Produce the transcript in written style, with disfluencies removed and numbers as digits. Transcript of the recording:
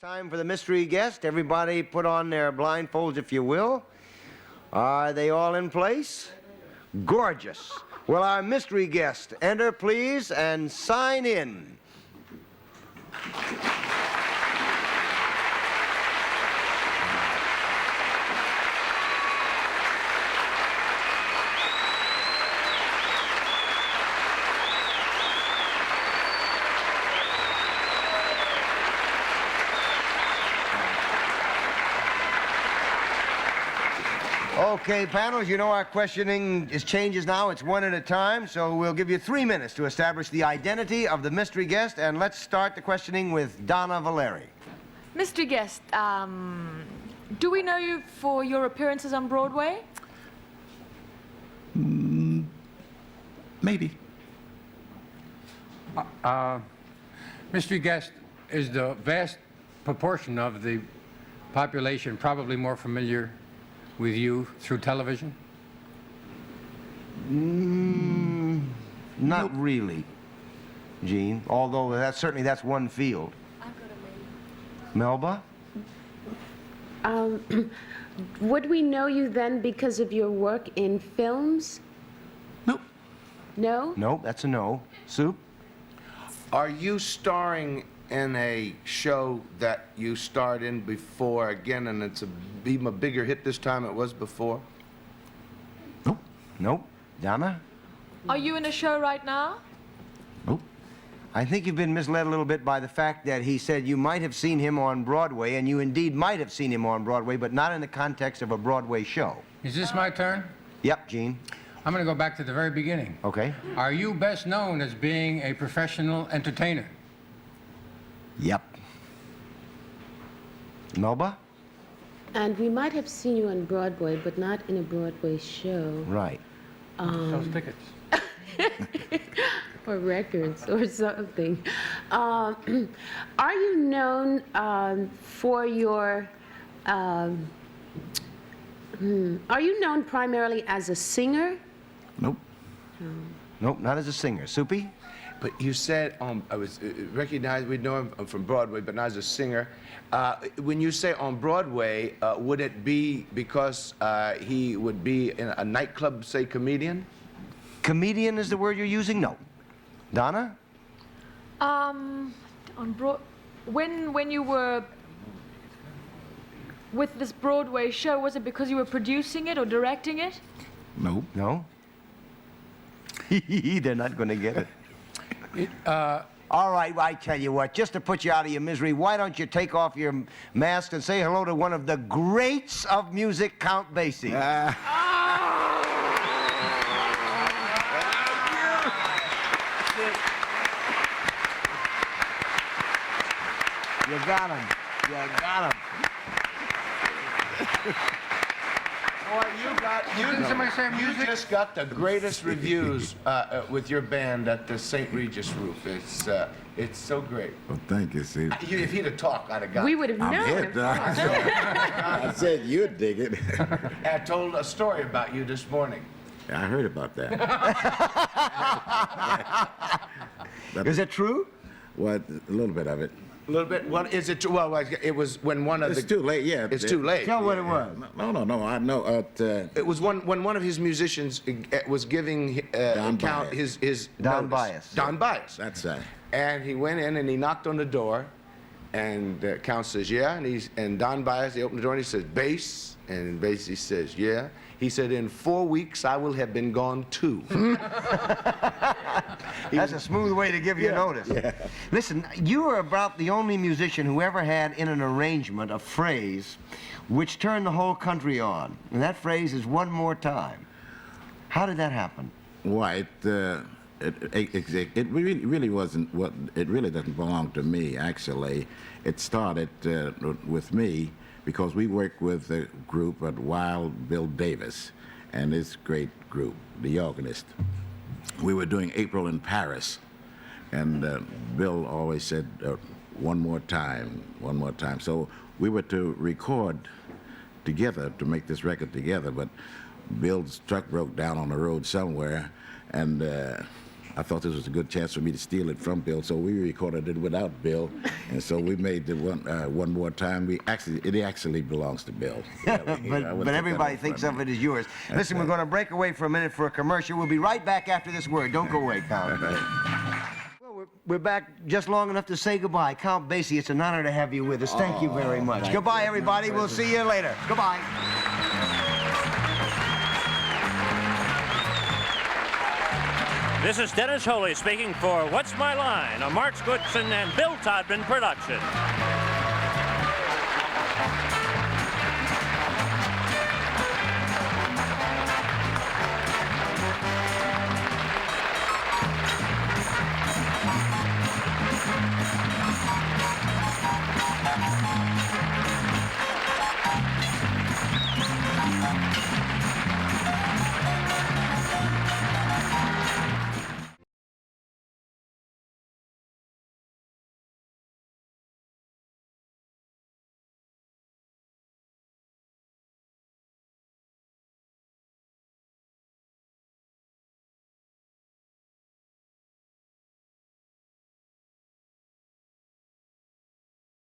Time for the mystery guest. Everybody put on their blindfolds, if you will. Are they all in place? Gorgeous. Will our mystery guest enter, please, and sign in? Okay, panels, you know our questioning changes now. It's one at a time, so we'll give you 3 minutes to establish the identity of the mystery guest, and let's start the questioning with Donna Valeri. Mystery guest, do we know you for your appearances on Broadway? Maybe. Mystery guest is the vast proportion of the population probably more familiar with you through television? Not really, Gene, although that's one field. I've got a Melba? Would we know you then because of your work in films? Nope. No? Nope, that's a no. Soup? Are you starring in a show that you starred in before again, and it's even a bigger hit this time than it was before? Nope. Nope. Donna? Are you in a show right now? Nope. I think you've been misled a little bit by the fact that he said you might have seen him on Broadway, and you indeed might have seen him on Broadway, but not in the context of a Broadway show. Is this my turn? Yep, Gene. I'm going to go back to the very beginning. Okay. Are you best known as being a professional entertainer? Yep. Melba? And we might have seen you on Broadway, but not in a Broadway show. Right. Those tickets. Or records or something. Are you known for your... are you known primarily as a singer? Nope. Nope, not as a singer. Soupy? But you said I was recognized. We know him from Broadway, but not as a singer. When you say on Broadway, would it be because he would be in a nightclub, say, comedian? Comedian is the word you're using? No. Donna? When you were with this Broadway show, was it because you were producing it or directing it? Nope. No? They're not going to get it. All right, well, I tell you what, just to put you out of your misery, why don't you take off your mask and say hello to one of the greats of music, Count Basie. You got him. You got him. Boy, you just got the greatest reviews with your band at the St. Regis roof. It's so great. Well, thank you, see. If he'd have talked, I'd have got We it. would have I'm known. hit. I said you'd dig it. I told a story about you this morning. I heard about that. Is it true? What? A little bit of it. A little bit. Well, is it true? Well, it was when one of It's too late, yeah. It's too late. Tell what it was. No, I know. It was when one of his musicians was giving Don Count Bias. his Don notice. Bias. Don Bias. That's And he went in and he knocked on the door, and Count says, "Yeah," and Don Bias, he opened the door and he says, "Bass," and Basie says, "Yeah." He said, "In 4 weeks I will have been gone too." That's a smooth way to give you notice. Yeah. Listen, you are about the only musician who ever had in an arrangement a phrase which turned the whole country on. And that phrase is "one more time." How did that happen? Why, it really wasn't what, it really doesn't belong to me, actually. It started with me because we worked with a group at Wild Bill Davis and his great group, the organist. We were doing April in Paris, and Bill always said, one more time, one more time. So we were to record together, to make this record together, but Bill's truck broke down on the road somewhere, and I thought this was a good chance for me to steal it from Bill, so we recorded it without Bill, and so we made the one more time. It actually belongs to Bill. Yeah, but everybody thinks of it as yours. Listen, we're going to break away for a minute for a commercial. We'll be right back after this word. Don't go away, Count. Well, we're back just long enough to say goodbye. Count Basie, it's an honor to have you with us. Thank you very much. Goodbye, everybody. We'll see you later. Goodbye. This is Dennis Holey speaking for What's My Line, a Mark Goodson and Bill Todman production.